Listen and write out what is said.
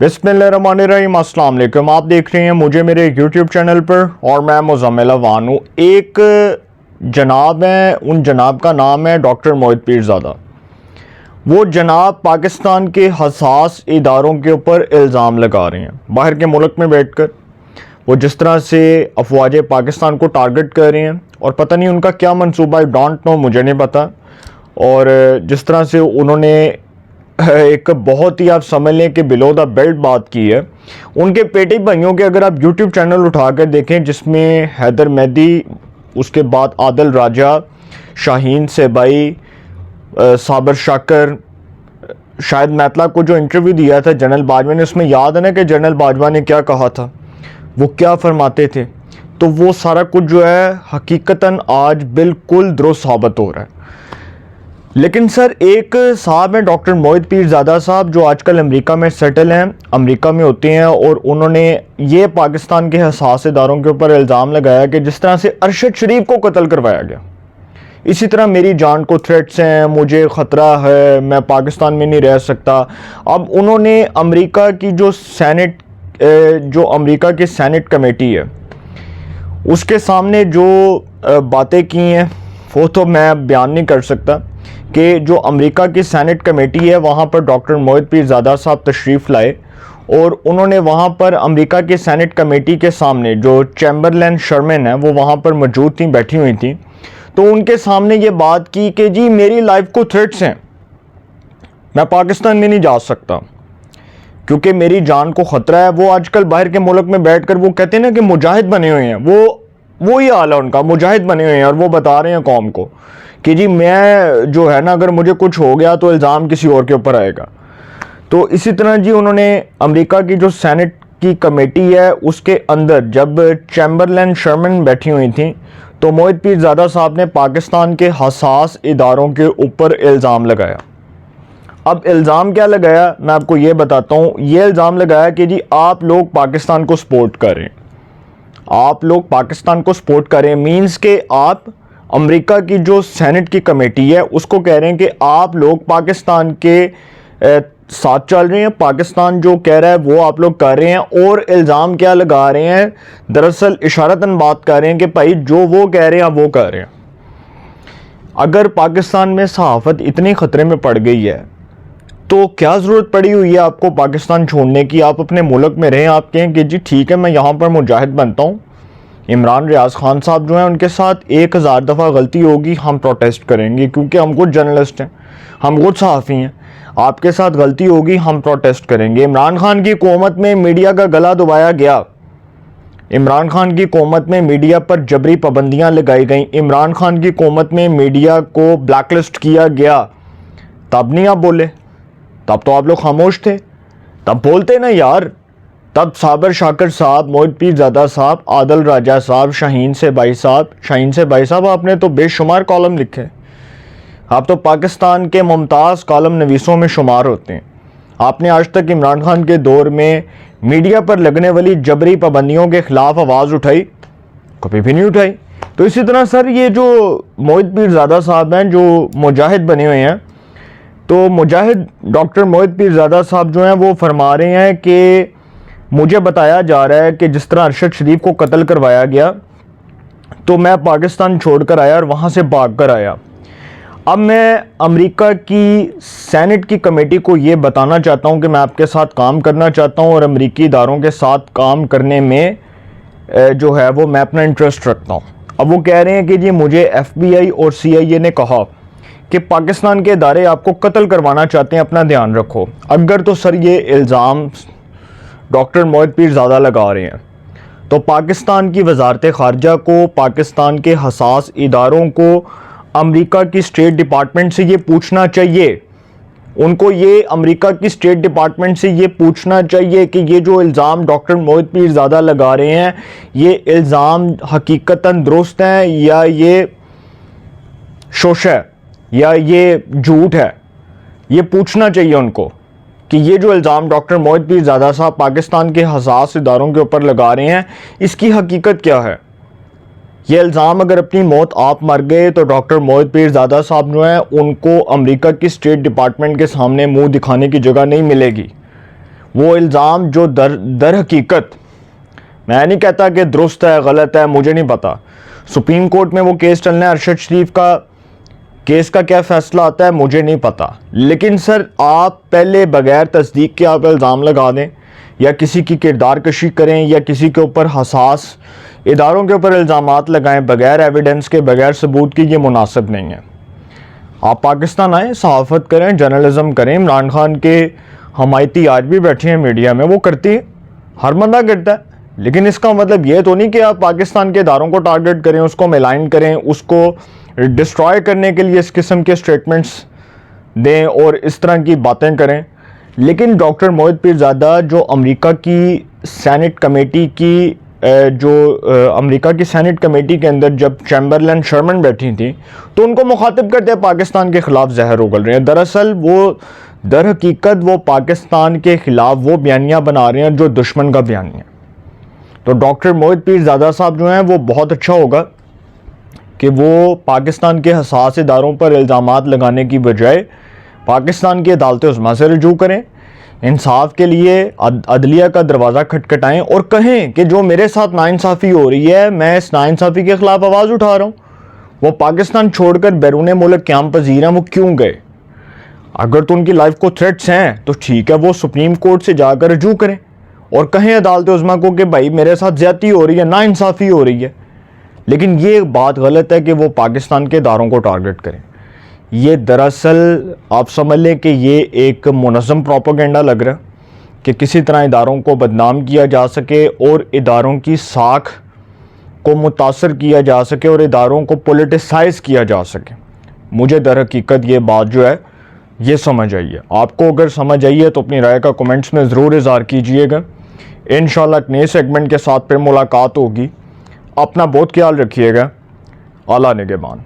बिस्मिल्लाहिर्रहमानिर्रहीम, अस्सलाम वालेकुम। आप देख रहे हैं मुझे मेरे YouTube चैनल पर और मैं मुज़म्मिल अवान हूँ। एक जनाब हैं, उन जनाब का नाम है डॉक्टर मोहित पीरज़ादा। वो जनाब पाकिस्तान के हसास इदारों के ऊपर इल्ज़ाम लगा रहे हैं बाहर के मुल्क में बैठकर। वो जिस तरह से अफवाज पाकिस्तान को टारगेट कर रहे हैं और पता नहीं उनका क्या मंसूबा है, डोंट नो, मुझे नहीं पता। और जिस तरह से उन्होंने एक बहुत ही, आप समझ लें कि बिलो द बेल्ट बात की है। उनके पेटे भाइयों के अगर आप YouTube चैनल उठा कर देखें, जिसमें हैदर मेहदी, उसके बाद आदिल राजा, शाहीन सेबाई, साबर शाकर, शायद मैतला को जो इंटरव्यू दिया था जनरल बाजवा ने, उसमें याद है ना कि जनरल बाजवा ने क्या कहा था, वो क्या फरमाते थे। तो वो सारा कुछ जो है हकीकतन आज बिल्कुल दुरुस्त साबित हो रहा है। लेकिन सर, एक साहब हैं डॉक्टर मोहित पीरज़ादा साहब, जो आजकल अमेरिका में सेटल हैं, अमेरिका में होते हैं, और उन्होंने ये पाकिस्तान के हसास इदारों के ऊपर इल्ज़ाम लगाया कि जिस तरह से अरशद शरीफ को कत्ल करवाया गया, इसी तरह मेरी जान को थ्रेट्स हैं, मुझे ख़तरा है, मैं पाकिस्तान में नहीं रह सकता। अब उन्होंने अमेरिका की जो अमेरिका की सेनेट कमेटी है, उसके सामने जो बातें की हैं वो तो मैं बयान नहीं कर सकता। कि जो अमेरिका की सेनेट कमेटी है, वहाँ पर डॉक्टर मोहित पीरज़ादा साहब तशरीफ़ लाए और उन्होंने वहाँ पर अमेरिका की सेनेट कमेटी के सामने जो चैम्बरलेन शर्मन है वो वहाँ पर मौजूद थी, बैठी हुई थी। तो उनके सामने ये बात की कि जी मेरी लाइफ को थ्रेट्स हैं, मैं पाकिस्तान में नहीं जा सकता क्योंकि मेरी जान को ख़तरा है। वो आजकल बाहर के मुल्क में बैठ कर वो कहते हैं ना कि मुजाहिद बने हुए हैं, वो ही हाल है उनका, मुजाहिद बने हुए हैं। और वो बता रहे हैं कौम को कि जी मैं जो है ना, अगर मुझे कुछ हो गया तो इल्ज़ाम किसी और के ऊपर आएगा। तो इसी तरह जी उन्होंने अमेरिका की जो सेनेट की कमेटी है उसके अंदर जब चैम्बरलेन शर्मन बैठी हुई थी, तो मोहित पीरज़ादा साहब ने पाकिस्तान के हसास इदारों के ऊपर इल्ज़ाम लगाया। अब इल्ज़ाम क्या लगाया मैं आपको ये बताता हूँ। ये इल्ज़ाम लगाया कि जी आप लोग पाकिस्तान को सपोर्ट करें, आप लोग पाकिस्तान को सपोर्ट करें मीन्स के आप अमेरिका की जो सेनेट की कमेटी है उसको कह रहे हैं कि आप लोग पाकिस्तान के साथ चल रहे हैं, पाकिस्तान जो कह रहा है वो आप लोग कर रहे हैं। और इल्ज़ाम क्या लगा रहे हैं, दरअसल इशारतन बात कर रहे हैं कि भाई जो वो कह रहे हैं वो कर रहे हैं। अगर पाकिस्तान में सहाफ़त इतनी ख़तरे में पड़ गई है तो क्या ज़रूरत पड़ी हुई है आपको पाकिस्तान छोड़ने की। आप अपने मुल्क में रहें, आप कहें कि जी ठीक है मैं यहाँ पर मुजाहिद बनता हूँ। इमरान रियाज खान साहब जो हैं उनके साथ 1000 दफ़ा गलती होगी, हम प्रोटेस्ट करेंगे क्योंकि हम खुद जर्नलिस्ट हैं, हम खुद सहाफ़ी हैं। आपके साथ गलती होगी, हम प्रोटेस्ट करेंगे। इमरान खान की हुकूमत में मीडिया का गला दबाया गया, इमरान खान की हुकूमत में मीडिया पर जबरी पाबंदियाँ लगाई गई, इमरान खान की हुकूमत में मीडिया को ब्लैकलिस्ट किया गया, तब नहीं आप बोले, तब तो आप लोग खामोश थे। तब बोलते ना यार, तब साबर शाकर साहब, मोहित पीरज़ादा साहब, आदिल राजा साहब, शाहीन सेबाई साहब, आपने तो बेशुमार कॉलम लिखे, आप तो पाकिस्तान के मुमताज़ कॉलम नवीसों में शुमार होते हैं। आपने आज तक इमरान खान के दौर में मीडिया पर लगने वाली जबरी पाबंदियों के ख़िलाफ़ आवाज़ उठाई? कभी भी नहीं उठाई। तो इसी तरह सर, ये जो मोहित पीरज़ादा साहब हैं जो मुजाहिद बने हुए हैं, तो मुजाहिद डॉक्टर मोहित पीरज़ादा साहब जो हैं वो फरमा रहे हैं कि मुझे बताया जा रहा है कि जिस तरह अरशद शरीफ को कत्ल करवाया गया तो मैं पाकिस्तान छोड़कर आया और वहाँ से भाग कर आया। अब मैं अमेरिका की सेनेट की कमेटी को ये बताना चाहता हूँ कि मैं आपके साथ काम करना चाहता हूँ और अमेरिकी इदारों के साथ काम करने में जो है वो मैं अपना इंटरेस्ट रखता हूँ। अब वो कह रहे हैं कि जी मुझे FBI और CIA ने कहा कि पाकिस्तान के इदारे आपको कत्ल करवाना चाहते हैं, अपना ध्यान रखो। अगर तो सर ये इल्ज़ाम डॉक्टर मोहित पीरज़ादा लगा रहे हैं तो पाकिस्तान की वजारत ख़ारजा को, पाकिस्तान के हसास इदारों को, अमेरिका की स्टेट डिपार्टमेंट से ये पूछना चाहिए, उनको ये अमेरिका की स्टेट डिपार्टमेंट से ये पूछना चाहिए कि ये जो इल्ज़ाम डॉक्टर मोहित पीरज़ादा लगा रहे हैं ये इल्ज़ाम हकीकतन दुरुस्त हैं या ये शोश है या ये झूठ है। ये पूछना चाहिए उनको कि ये जो इल्ज़ाम डॉक्टर मोहित पीरज़ादा साहब पाकिस्तान के हसास इदारों के ऊपर लगा रहे हैं इसकी हकीकत क्या है। ये इल्ज़ाम, अगर अपनी मौत आप मर गए तो डॉक्टर मोहित पीरज़ादा साहब जो हैं उनको अमेरिका की स्टेट डिपार्टमेंट के सामने मुंह दिखाने की जगह नहीं मिलेगी। वो इल्ज़ाम जो दर हकीकत, मैं नहीं कहता कि दुरुस्त है गलत है, मुझे नहीं पता, सुप्रीम कोर्ट में वो केस चलना है, अरशद शरीफ का केस का क्या फ़ैसला आता है मुझे नहीं पता, लेकिन सर आप पहले बग़ैर तस्दीक के आप इल्ज़ाम लगा दें या किसी की किरदार कशी करें या किसी के ऊपर हसास इदारों के ऊपर इल्ज़ामात लगाएं बग़ैर एविडेंस के, बग़ैर सबूत के, ये मुनासिब नहीं है। आप पाकिस्तान आएँ, सहाफ़त करें, जर्नलिज़म करें। इमरान खान के हमायती आज भी बैठे हैं मीडिया में, वो करती है, हर बंदा करता है, लेकिन इसका मतलब ये तो नहीं कि आप पाकिस्तान के इदारों को टारगेट करें, उसको मेलाइन करें, उसको डिस्ट्रॉय करने के लिए इस किस्म के स्टेटमेंट्स दें और इस तरह की बातें करें। लेकिन डॉक्टर मोहित पीरज़ादा जो अमेरिका की सेनेट कमेटी की अमेरिका की सेनेट कमेटी के अंदर जब चैम्बरलेन शर्मन बैठी थी तो उनको मुखातिब करते हैं पाकिस्तान के ख़िलाफ़ जहर उगल रहे हैं। दरअसल वो दर हकीकत वो पाकिस्तान के ख़िलाफ़ वो बयानियाँ बना रहे हैं जो दुश्मन का बयानिया। तो डॉक्टर मोहित पीरज़ादा साहब जो हैं वो बहुत अच्छा होगा कि वो पाकिस्तान के हसास इदारों पर इल्ज़ामात लगाने की बजाय पाकिस्तान की अदालत-ए-उज़्मा से रुजू करें, इंसाफ के लिए अदलिया का दरवाज़ा खटखटाएं और कहें कि जो मेरे साथ नाइंसाफ़ी हो रही है, मैं इस नाइंसाफ़ी के ख़िलाफ़ आवाज़ उठा रहा हूँ। वो पाकिस्तान छोड़कर बैरून मुल्क क़याम पज़ीर हैं, वो क्यों गए? अगर तो उनकी लाइफ को थ्रेट्स हैं तो ठीक है, वो सुप्रीम कोर्ट से जाकर रुजू करें और कहें अदालत-ए-उज़्मा को कि भाई मेरे साथ ज़्यादती हो रही है, नाइंसाफ़ी हो रही है। लेकिन ये बात गलत है कि वो पाकिस्तान के इदारों को टारगेट करें। ये दरअसल आप समझ लें कि ये एक मुनज़्ज़म प्रोपेगेंडा लग रहा है कि किसी तरह इदारों को बदनाम किया जा सके और इदारों की साख को मुतासर किया जा सके और इदारों को पॉलिटिसाइज़ किया जा सके। मुझे दर हकीकत ये बात जो है ये समझ आई है। आपको अगर समझ आई है तो अपनी राय का कमेंट्स में ज़रूर इज़हार कीजिएगा। इंशाल्लाह एक नए सेगमेंट के साथ फिर मुलाकात होगी। अपना बहुत ख्याल रखिएगा। आला निगहबान।